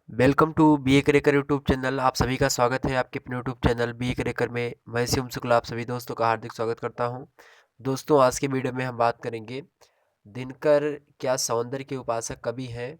Welcome to B A Karekar YouTube channel. आप सभी का स्वागत है आपके अपने YouTube channel B A Karekar में। मैं शिवम शुक्ला आप सभी दोस्तों का हार्दिक स्वागत करता हूं। दोस्तों, आज के वीडियो में हम बात करेंगे दिनकर क्या सौंदर्य के उपासक कवि हैं,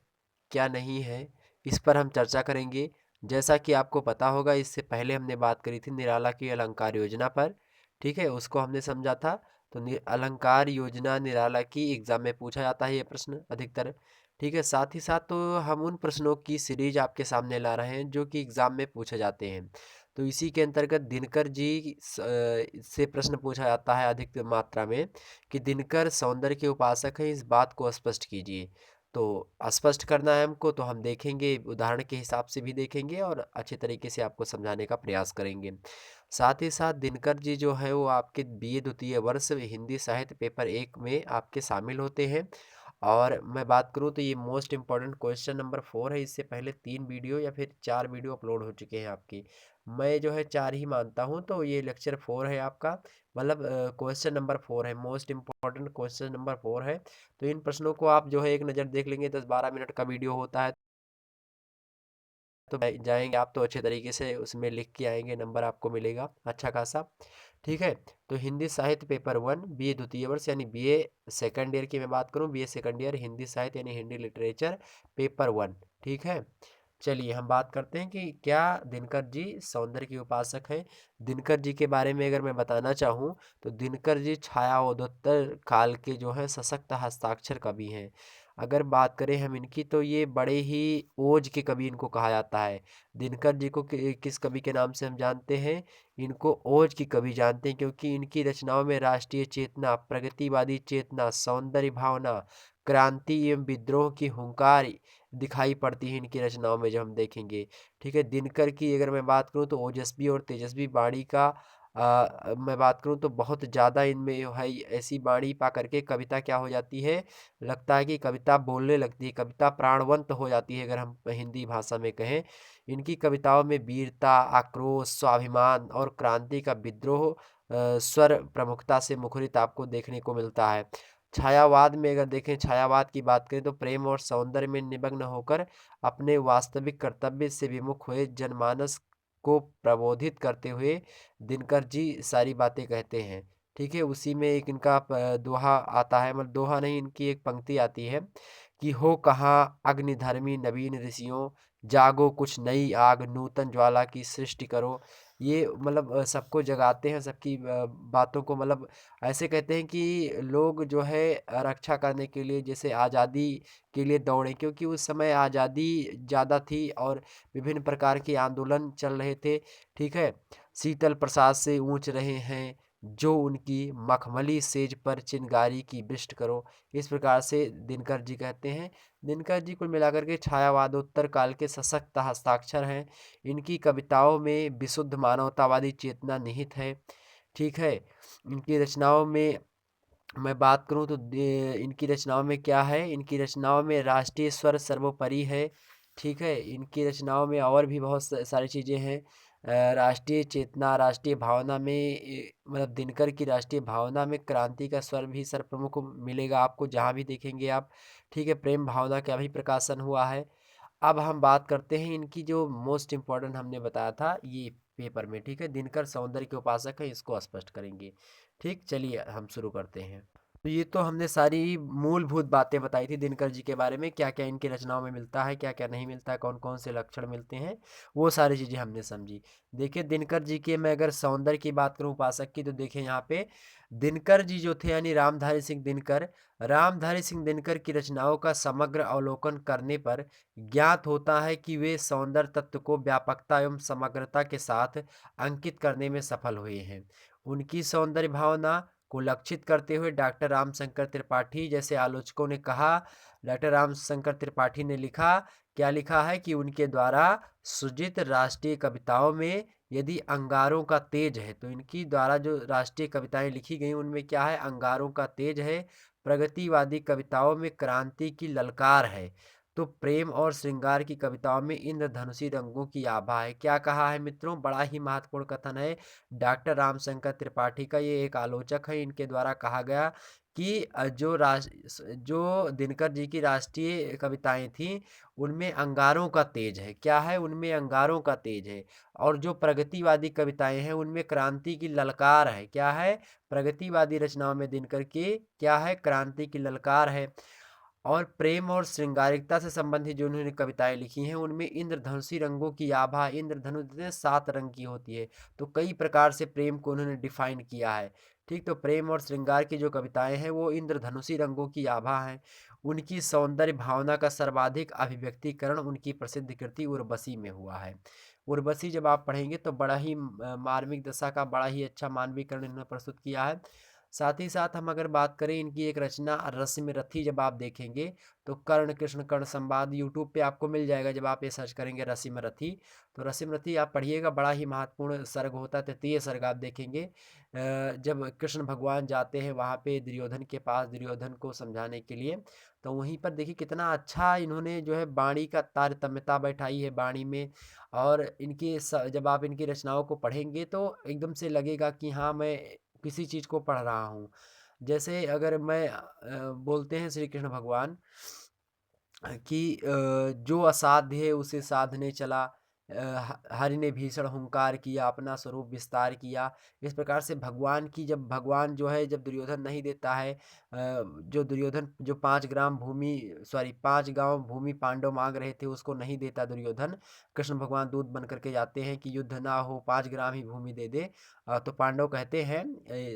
क्या नहीं है, इस पर हम चर्चा करेंगे। जैसा कि आपको पता होगा, इससे पहले हमने बात करी थी निराला की अलंकार योजना पर। ठीक है, उसको हमने समझा था। तो अलंकार योजना निराला की एग्जाम में पूछा जाता है ये प्रश्न अधिकतर। ठीक है, साथ ही साथ तो हम उन प्रश्नों की सीरीज आपके सामने ला रहे हैं जो कि एग्जाम में पूछे जाते हैं। तो इसी के अंतर्गत दिनकर जी से प्रश्न पूछा जाता है अधिक मात्रा में कि दिनकर सौंदर्य के उपासक हैं, इस बात को स्पष्ट कीजिए। तो स्पष्ट करना है हमको, तो हम देखेंगे, उदाहरण के हिसाब से भी देखेंगे और अच्छे तरीके से आपको समझाने का प्रयास करेंगे। साथ ही साथ दिनकर जी जो है वो आपके बीए द्वितीय वर्ष हिंदी साहित्य पेपर 1 में आपके शामिल होते हैं। और मैं बात करूँ तो ये मोस्ट इम्पॉर्टेंट क्वेश्चन नंबर 4 है। इससे पहले 3 वीडियो या फिर 4 वीडियो अपलोड हो चुके हैं आपकी। मैं जो है 4 ही मानता हूँ, तो ये लेक्चर 4 है आपका। मतलब क्वेश्चन नंबर 4 है, मोस्ट इम्पॉर्टेंट क्वेश्चन नंबर 4 है। तो इन प्रश्नों को आप जो है एक नज़र देख लेंगे। 10-12 मिनट का वीडियो होता है, तो जाएंगे आप तो अच्छे तरीके से उसमें लिख के आएंगे, नंबर आपको मिलेगा अच्छा खासा। ठीक है, तो हिंदी साहित्य पेपर 1 बीए द्वितीय वर्ष यानी बीए सेकंड ईयर की मैं बात करूं, बीए सेकंड ईयर हिंदी साहित्य यानी हिंदी लिटरेचर पेपर 1। ठीक है, चलिए हम बात करते हैं कि क्या दिनकर जी सौंदर्य के उपासक हैं। दिनकर जी के बारे में अगर मैं बताना चाहूँ तो दिनकर जी छायावदोत्तर काल के जो है सशक्त हस्ताक्षर कवि हैं। अगर बात करें हम इनकी, तो ये बड़े ही ओज के कवि इनको कहा जाता है। दिनकर जी को किस कवि के नाम से हम जानते हैं? इनको ओज की कवि जानते हैं, क्योंकि इनकी रचनाओं में राष्ट्रीय चेतना, प्रगतिवादी चेतना, सौंदर्य भावना, क्रांति एवं विद्रोह की हुंकार दिखाई पड़ती है इनकी रचनाओं में, जो हम देखेंगे। ठीक है, दिनकर की अगर मैं बात करूं तो ओजस्वी और तेजस्वी वाणी का मैं बात करूं तो बहुत ज़्यादा इनमें जो है ऐसी वाणी पा करके कविता क्या हो जाती है, लगता है कि कविता बोलने लगती है, कविता प्राणवंत हो जाती है अगर हम हिंदी भाषा में कहें। इनकी कविताओं में वीरता, आक्रोश, स्वाभिमान और क्रांति का विद्रोह स्वर प्रमुखता से मुखरित आपको देखने को मिलता है। छायावाद में अगर देखें, छायावाद की बात करें तो प्रेम और सौंदर्य में निमग्न होकर अपने वास्तविक कर्तव्य से विमुख हुए जनमानस को प्रबोधित करते हुए दिनकर जी सारी बातें कहते हैं। ठीक है, उसी में एक इनका दोहा आता है, मतलब दोहा नहीं, इनकी एक पंक्ति आती है कि हो कहाँ अग्निधर्मी नवीन ऋषियों, जागो कुछ नई आग नूतन ज्वाला की सृष्टि करो। ये मतलब सबको जगाते हैं, सबकी बातों को, मतलब ऐसे कहते हैं कि लोग जो है रक्षा करने के लिए, जैसे आज़ादी के लिए दौड़े, क्योंकि उस समय आज़ादी ज़्यादा थी और विभिन्न प्रकार के आंदोलन चल रहे थे। ठीक है, शीतल प्रसाद से ऊंच रहे हैं जो उनकी मखमली सेज पर चिनगारी की बिष्ट करो। इस प्रकार से दिनकर जी कहते हैं। दिनकर जी कुल मिलाकर के छायावादोत्तर काल के सशक्त हस्ताक्षर हैं। इनकी कविताओं में विशुद्ध मानवतावादी चेतना निहित है। ठीक है, इनकी रचनाओं में मैं बात करूं तो इनकी रचनाओं में क्या है, इनकी रचनाओं में राष्ट्रीय स्वर सर्वोपरि है। ठीक है, इनकी रचनाओं में और भी बहुत सारी चीज़ें हैं। राष्ट्रीय चेतना, राष्ट्रीय भावना में मतलब दिनकर की राष्ट्रीय भावना में क्रांति का स्वर भी सर्वप्रमुख मिलेगा आपको जहाँ भी देखेंगे आप। ठीक है, प्रेम भावना का भी प्रकाशन हुआ है। अब हम बात करते हैं इनकी, जो मोस्ट इम्पोर्टेंट हमने बताया था ये पेपर में। ठीक है, दिनकर सौंदर्य के उपासक है, इसको स्पष्ट करेंगे। ठीक, चलिए हम शुरू करते हैं। तो ये तो हमने सारी मूलभूत बातें बताई थी दिनकर जी के बारे में, क्या क्या इनकी रचनाओं में मिलता है, क्या क्या नहीं मिलता है, कौन कौन से लक्षण मिलते हैं, वो सारी चीज़ें हमने समझी। देखिए, दिनकर जी के मैं अगर सौंदर्य की बात करूं उपासक की, तो देखिए यहाँ पे दिनकर जी जो थे यानी रामधारी सिंह दिनकर, रामधारी सिंह दिनकर की रचनाओं का समग्र अवलोकन करने पर ज्ञात होता है कि वे सौंदर्य तत्व को व्यापकता एवं समग्रता के साथ अंकित करने में सफल हुए हैं। उनकी सौंदर्य भावना को लक्षित करते हुए डॉक्टर रामशंकर त्रिपाठी जैसे आलोचकों ने कहा, डॉक्टर रामशंकर त्रिपाठी ने लिखा, क्या लिखा है कि उनके द्वारा सृजित राष्ट्रीय कविताओं में यदि अंगारों का तेज है, तो इनकी द्वारा जो राष्ट्रीय कविताएं लिखी गई उनमें क्या है, अंगारों का तेज है। प्रगतिवादी कविताओं में क्रांति की ललकार है। तो प्रेम और श्रृंगार की कविताओं में इंद्रधनुषी रंगों की आभा है। क्या कहा है मित्रों, बड़ा ही महत्वपूर्ण कथन है डॉक्टर रामशंकर त्रिपाठी का, ये एक आलोचक है, इनके द्वारा कहा गया कि जो दिनकर जी की राष्ट्रीय कविताएं थीं उनमें अंगारों का तेज है। क्या है? उनमें अंगारों का तेज है। और जो प्रगतिवादी कविताएं हैं उनमें क्रांति की ललकार है। क्या है? प्रगतिवादी रचनाओं में दिनकर की क्या है? क्रांति की ललकार है। और प्रेम और श्रृंगारिकता से संबंधित जो उन्होंने कविताएं लिखी हैं उनमें इंद्रधनुषी रंगों की आभा, इंद्रधनुष में 7 रंग की होती है। तो कई प्रकार से प्रेम को उन्होंने डिफाइन किया है। ठीक, तो प्रेम और श्रृंगार की जो कविताएं हैं वो इंद्रधनुषी रंगों की आभा हैं। उनकी सौंदर्य भावना का सर्वाधिक अभिव्यक्तिकरण उनकी प्रसिद्ध कृति उर्वशी में हुआ है। उर्वशी जब आप पढ़ेंगे तो बड़ा ही मार्मिक दशा का बड़ा ही अच्छा मानवीकरण इन्होंने प्रस्तुत किया है। साथ ही साथ हम अगर बात करें इनकी एक रचना रस्म रथी, जब आप देखेंगे तो कर्ण कृष्ण कर्ण संवाद यूट्यूब पे आपको मिल जाएगा। जब आप ये सर्च करेंगे रस्म रथी, तो रस्म रथी आप पढ़िएगा, बड़ा ही महत्वपूर्ण सर्ग होता है। तृतीय सर्ग आप देखेंगे, जब कृष्ण भगवान जाते हैं वहाँ पे दुर्योधन के पास, दुर्योधन को समझाने के लिए, तो वहीं पर देखिए कितना अच्छा इन्होंने जो है वाणी का तारतम्यता बैठाई है वाणी में। और जब आप इनकी रचनाओं को पढ़ेंगे तो एकदम से लगेगा कि हाँ, मैं किसी चीज़ को पढ़ रहा हूँ। जैसे अगर बोलते हैं श्री कृष्ण भगवान कि जो असाध्य है उसे साधने चला, हरि ने भीषण हुंकार किया, अपना स्वरूप विस्तार किया। इस प्रकार से भगवान की, जब भगवान जो है, जब दुर्योधन नहीं देता है, जो दुर्योधन जो 5 गांव भूमि पांडव मांग रहे थे उसको नहीं देता दुर्योधन, कृष्ण भगवान दूत बन करके जाते हैं कि युद्ध ना हो, 5 ग्राम ही भूमि दे दे। तो पांडव कहते हैं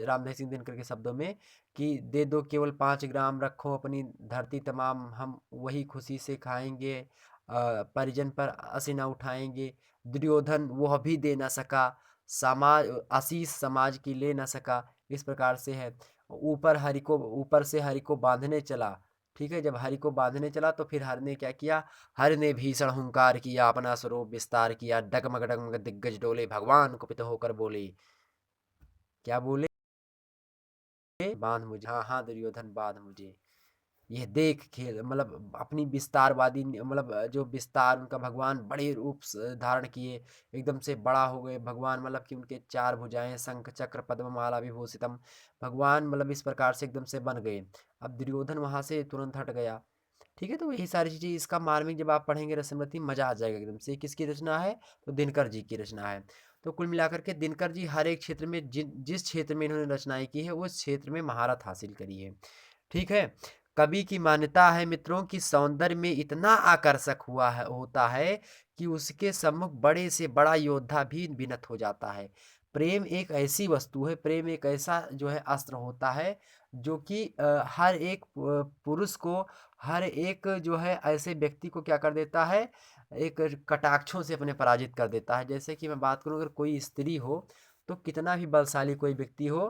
रामधन सिंह दिनकर के शब्दों में कि दे दो केवल 5 ग्राम, रखो अपनी धरती तमाम, हम वही खुशी से खाएंगे, परिजन पर असी उठाएंगे। दुर्योधन वह भी दे न सका, समाज आशीष समाज की ले न सका। इस प्रकार से है। ऊपर से हरि को बांधने चला। ठीक है, जब हरि को बांधने चला तो फिर हरि ने क्या किया? हरि ने भीषण हुंकार किया, अपना स्वरूप विस्तार किया, डगमग डगमग दिग्गज डोले, भगवान कुपित होकर बोले। क्या बोले? बांध मुझे, हाँ हाँ दुर्योधन बांध मुझे। यह देख खेल, मतलब अपनी विस्तारवादी, मतलब जो विस्तार उनका, भगवान बड़े रूप धारण किए, एकदम से बड़ा हो गए भगवान, मतलब कि उनके 4 भुजाएं, शंख चक्र पद्म माला विभूषितम, भगवान मतलब इस प्रकार से एकदम से बन गए। अब दुर्योधन वहां से तुरंत हट गया। ठीक है, तो यही सारी चीजें, इसका मार्मिक जब आप पढ़ेंगे रसमरती, मजा आ जाएगा एकदम से। किसकी रचना है? तो दिनकर जी की रचना है। तो कुल मिलाकर के दिनकर जी हर एक क्षेत्र में, जिस क्षेत्र में इन्होंने रचनाएं की है उस क्षेत्र में महारत हासिल करी है। ठीक है। कवि की मान्यता है मित्रों कि सौंदर्य में इतना आकर्षक होता है कि उसके सम्मुख बड़े से बड़ा योद्धा भी विनत हो जाता है। प्रेम एक ऐसी वस्तु है, प्रेम एक ऐसा जो है अस्त्र होता है जो कि हर एक पुरुष को, हर एक जो है ऐसे व्यक्ति को क्या कर देता है? एक कटाक्षों से अपने पराजित कर देता है। जैसे कि मैं बात करूं, अगर कोई स्त्री हो तो कितना भी बलशाली कोई व्यक्ति हो,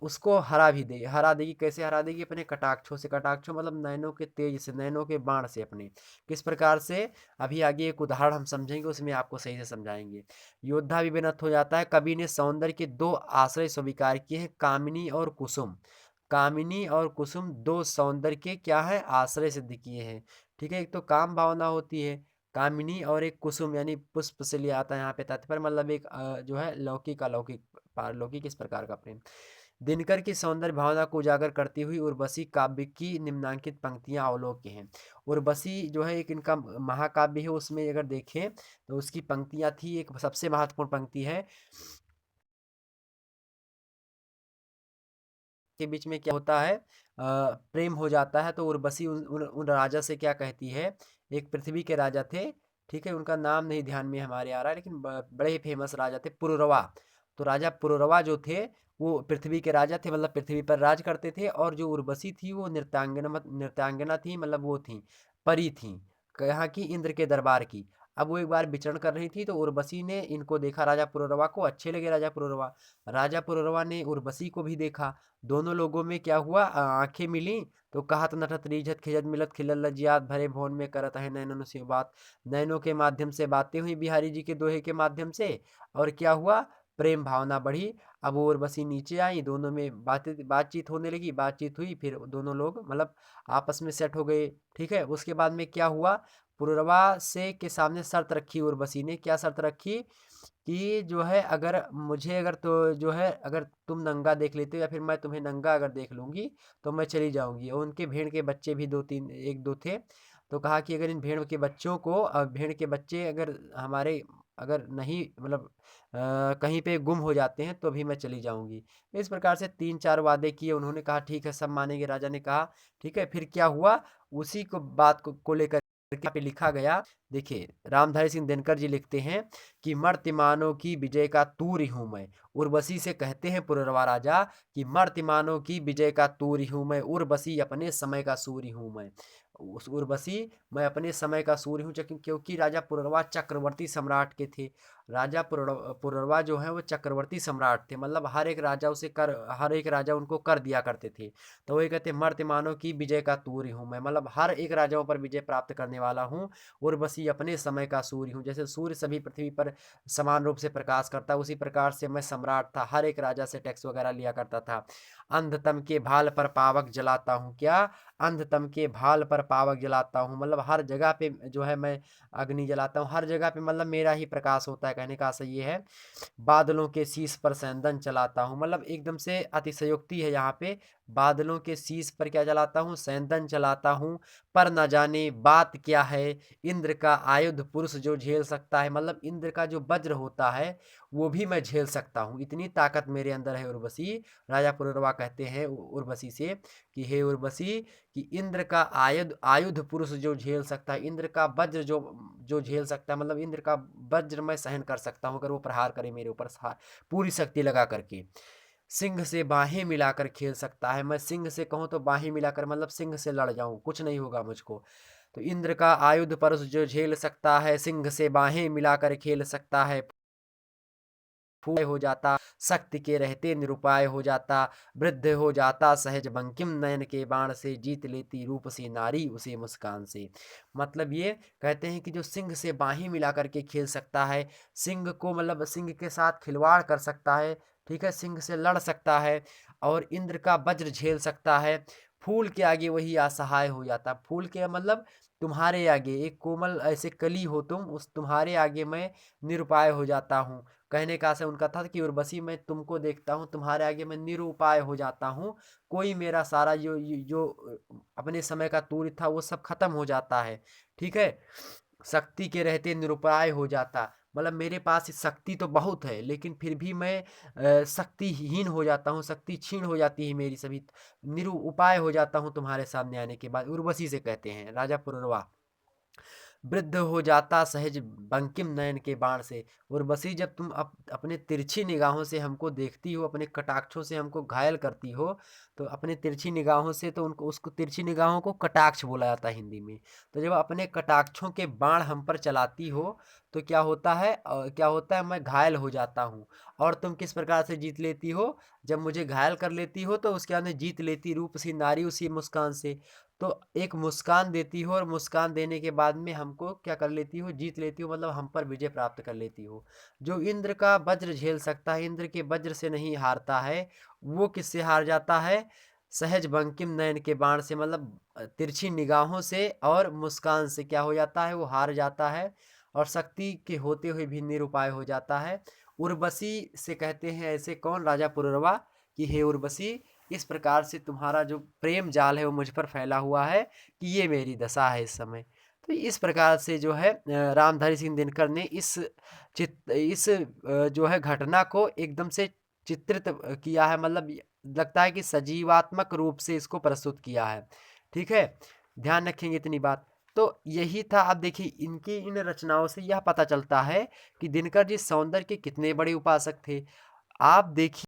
उसको हरा देगी। कैसे हरा देगी? अपने कटाक्षों से। कटाक्षों मतलब नैनों के तेज से, नैनों के बाण से अपने। किस प्रकार से? अभी आगे एक उदाहरण हम समझेंगे, उसमें आपको सही से समझाएंगे। योद्धा भी विनत हो जाता है। कवि ने सौंदर्य के 2 आश्रय स्वीकार किए हैं, कामिनी और कुसुम। कामिनी और कुसुम 2 सौंदर्य के क्या है? आश्रय सिद्ध किए हैं। ठीक है, एक तो काम भावना होती है कामिनी, और एक कुसुम यानी पुष्प से लिया आता है यहाँ पे तात्पर्य, मतलब एक जो है लौकिक अलौकिक, पारलौकिक, इस प्रकार का प्रेम। दिनकर की सौंदर्य भावना को उजागर करती हुई उर्वशी काव्य की निम्नांकित पंक्तियां अवलोक्य हैं। उर्वशी जो है एक इनका महाकाव्य है, उसमें अगर देखें तो उसकी पंक्तियां थी, एक सबसे महत्वपूर्ण पंक्ति है के बीच में क्या होता है? प्रेम हो जाता है। तो उर्वशी उन राजा से क्या कहती है? एक पृथ्वी के राजा थे, ठीक है, उनका नाम नहीं ध्यान में हमारे आ रहा है, लेकिन बड़े ही फेमस राजा थे, पुरुरवा। तो राजा पुरुरवा जो थे वो पृथ्वी के राजा थे, मतलब पृथ्वी पर राज करते थे। और जो उर्वशी थी वो नृत्यांगना थी, मतलब वो थी परी थी, यहाँ की इंद्र के दरबार की। अब वो एक बार विचरण कर रही थी तो उर्वशी ने इनको देखा, राजा पुरुरवा को अच्छे लगे राजा पुरुरवा। राजा पुरुरवा ने उर्वशी को भी देखा। दोनों लोगों में क्या हुआ? आंखें मिली। तो कहत नटत रीझत खिजत मिलत खिलल लज्जियात भरे भवन में करत है नैनन से बात। नैनों के माध्यम से बातें हुई बिहारी जी के दोहे के माध्यम से। और क्या हुआ? प्रेम भावना बढ़ी। अब वो उर्वशी नीचे आई, दोनों में बातचीत होने लगी, बातचीत हुई, फिर दोनों लोग मतलब आपस में सेट हो गए। ठीक है, उसके बाद में क्या हुआ? पुरुरवा से के सामने शर्त रखी उर्वशी ने। क्या शर्त रखी? कि जो है अगर मुझे अगर तो जो है अगर तुम नंगा देख लेते हो या फिर मैं तुम्हें नंगा अगर देख लूँगी तो मैं चली जाऊँगी। और उनके भेड़ के बच्चे भी 2-3 1-2 थे। तो कहा कि अगर इन भेड़ के बच्चों को भेड़ के बच्चे अगर हमारे अगर नहीं मतलब कहीं पे गुम हो जाते हैं तो भी मैं चली जाऊँगी। इस प्रकार से 3-4 वादे किए। उन्होंने कहा ठीक है सब मानेंगे। राजा ने कहा ठीक है। फिर क्या हुआ उसी को बात को लेकर यहाँ पे लिखा गया। देखिए रामधारी सिंह दिनकर जी लिखते हैं कि मर्तिमानों की विजय का तूर्य हूँ मैं। उर्वशी से कहते हैं पुररवा राजा कि मर्तिमानों की विजय का तूर्य हूँ मैं, उर्वशी अपने समय का सूर्य हूँ मैं। उस उर्वशी मैं अपने समय का सूर्य हूँ क्योंकि राजा पुररवा चक्रवर्ती सम्राट के थे। राजा पुररवा जो है वो चक्रवर्ती सम्राट थे, मतलब हर एक राजा उनको कर दिया करते थे। तो वही कहते मर्तिमानों की विजय का तूर्य हूँ मैं, मतलब हर एक राजाओं पर विजय प्राप्त करने वाला हूँ। उर्वशी अपने समय का सूर्य हूँ। जैसे सूर्य सभी पृथ्वी पर समान रूप से प्रकाश करता है, उसी प्रकार से मैं सम्राट था, हर एक राजा से टैक्स वगैरह लिया करता था। अंधतम के भाल पर पावक जलाता हूँ। क्या? अंधतम के भाल पर पावक जलाता हूँ, मतलब हर जगह पे जो है मैं अग्नि जलाता हूँ, हर जगह पे मतलब मेरा ही प्रकाश होता है। कहने का आशय ये है। बादलों के शीश पर सेंधन चलाता हूँ, मतलब एकदम से अतिशयोक्ति है यहाँ पे। बादलों के शीश पर क्या जलाता हूँ? सेंधन चलाता हूँ। पर न जाने बात क्या है, इंद्र का आयुध पुरुष जो झेल सकता है, मतलब इंद्र का जो वज्र होता है वो भी मैं झेल सकता हूँ, इतनी ताकत मेरे अंदर है उर्वशी। राजा पुररवा कहते हैं उर्वशी से कि हे उर्वशी, कि इंद्र का आयुध आयुध पुरुष जो झेल सकता है, इंद्र का वज्र जो जो झेल सकता है, मतलब इंद्र का वज्र मैं सहन कर सकता हूँ अगर वो प्रहार करे मेरे ऊपर पूरी शक्ति लगा करके। सिंह से बाहें मिलाकर खेल सकता है, मैं सिंह से कहूँ तो बाहें मिलाकर मतलब सिंह से लड़ जाऊं, कुछ नहीं होगा मुझको। तो इंद्र का आयुध परश जो झेल सकता है, सिंह से बाहें मिलाकर खेल सकता है। फूल हो जाता, शक्ति के रहते निरुपाय हो जाता, वृद्ध हो जाता सहज बंकिम नयन के बाण से, जीत लेती रूप से नारी उसे मुस्कान से। मतलब ये कहते हैं कि जो सिंह से बाही मिला करके खेल सकता है, सिंह को मतलब सिंह के साथ खिलवाड़ कर सकता है, ठीक है, सिंह से लड़ सकता है और इंद्र का वज्र झेल सकता है। फूल के आगे वही असहाय हो जाता। फूल के मतलब तुम्हारे आगे एक कोमल ऐसे कली हो तुम, उस तुम्हारे आगे मैं निरुपाय हो जाता हूँ। कहने का आशय उनका था कि उर्वशी मैं तुमको देखता हूँ, तुम्हारे आगे मैं निरुपाय हो जाता हूँ। कोई मेरा सारा जो अपने समय का तूर्य था वो सब खत्म हो जाता है। ठीक है। शक्ति के रहते निरुपाय हो जाता, मतलब मेरे पास शक्ति तो बहुत है लेकिन फिर भी मैं शक्तिहीन हो जाता हूँ, शक्ति क्षीण हो जाती है मेरी सभी, निरुपाय हो जाता हूँ तुम्हारे सामने आने के बाद। उर्वशी से कहते हैं राजा पुररवा। वृद्ध हो जाता सहज बंकिम नयन के बाण से। उर्वशी जब तुम अपने तिरछी निगाहों से हमको देखती हो, अपने कटाक्षों से हमको घायल करती हो, तो अपने तिरछी निगाहों से तो उनको उसको तिरछी निगाहों को कटाक्ष बोला जाता है हिंदी में। तो जब अपने कटाक्षों के बाण हम पर चलाती हो तो क्या होता है, मैं घायल हो जाता हूँ। और तुम किस प्रकार से जीत लेती हो? जब मुझे घायल कर लेती हो तो उसके बाद में जीत लेती रूप सी नारी उसी मुस्कान से। तो एक मुस्कान देती हो और मुस्कान देने के बाद में हमको क्या कर लेती हो? जीत लेती हो, मतलब हम पर विजय प्राप्त कर लेती हो। जो इंद्र का वज्र झेल सकता है, इंद्र के वज्र से नहीं हारता है, वो किससे हार जाता है? सहज बंकिम नयन के बाण से, मतलब तिरछी निगाहों से और मुस्कान से क्या हो जाता है? वो हार जाता है और शक्ति के होते हुए भी निरुपाय हो जाता है। उर्वशी से कहते हैं ऐसे कौन? राजा पुररवा, कि हे उर्वशी, इस प्रकार से तुम्हारा जो प्रेम जाल है वो मुझ पर फैला हुआ है कि ये मेरी दशा है इस समय। तो इस प्रकार से जो है रामधारी सिंह दिनकर ने इस जो है घटना को एकदम से चित्रित किया है, मतलब लगता है कि सजीवात्मक रूप से इसको प्रस्तुत किया है। ठीक है, ध्यान रखेंगे इतनी बात। तो यही था। अब देखिए इनकी इन रचनाओं से यह पता चलता है कि दिनकर जी सौंदर्य के कितने बड़े उपासक थे। आप देखिए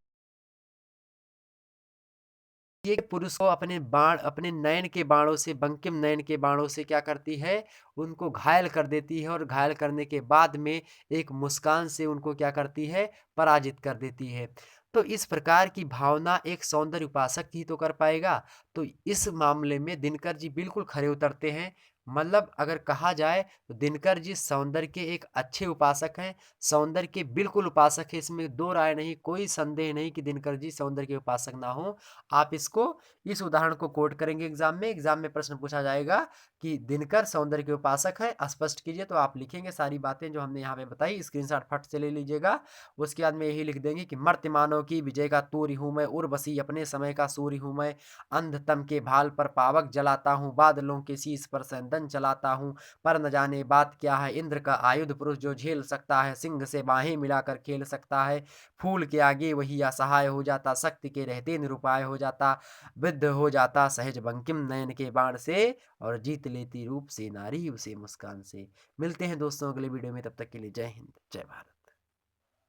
ये पुरुष को अपने नयन के बाणों से, बंकिम नयन के बाणों से क्या करती है? उनको घायल कर देती है और घायल करने के बाद में एक मुस्कान से उनको क्या करती है? पराजित कर देती है। तो इस प्रकार की भावना एक सौंदर्य उपासक ही तो कर पाएगा। तो इस मामले में दिनकर जी बिल्कुल खरे उतरते हैं। मतलब अगर कहा जाए तो दिनकर जी सौंदर्य के एक अच्छे उपासक हैं, सौंदर्य के बिल्कुल उपासक हैं, इसमें दो राय नहीं, कोई संदेह नहीं कि दिनकर जी सौंदर्य के उपासक ना हों। आप इस उदाहरण को कोट करेंगे एग्जाम में प्रश्न पूछा जाएगा कि दिनकर सौंदर्य के उपासक हैं, स्पष्ट कीजिए। तो आप लिखेंगे सारी बातें जो हमने यहाँ पे बताई, स्क्रीनशॉट फट से ले लीजिएगा। उसके बाद में यही लिख देंगे कि मर्त्य मानव की विजय का तूर्य हूँ मैं, उर्वशी अपने समय का सूर्य हूँ मैं, अंधतम के भाल पर पावक जलाता हूँ, बादलों के शीश पर संदन चलाता हूँ, पर न जाने बात क्या है, इंद्र का आयुध पुरुष जो झेल सकता है, सिंह से बाहें मिलाकर खेल सकता है, फूल के आगे वही असहाय हो जाता, शक्ति के रहते निरुपाय हो जाता, वृद्ध हो जाता सहज बंकिम नयन के बाण से, और जीत लेती रूप से नारी उसे मुस्कान से। मिलते हैं दोस्तों अगले वीडियो में, तब तक के लिए जय हिंद जय भारत।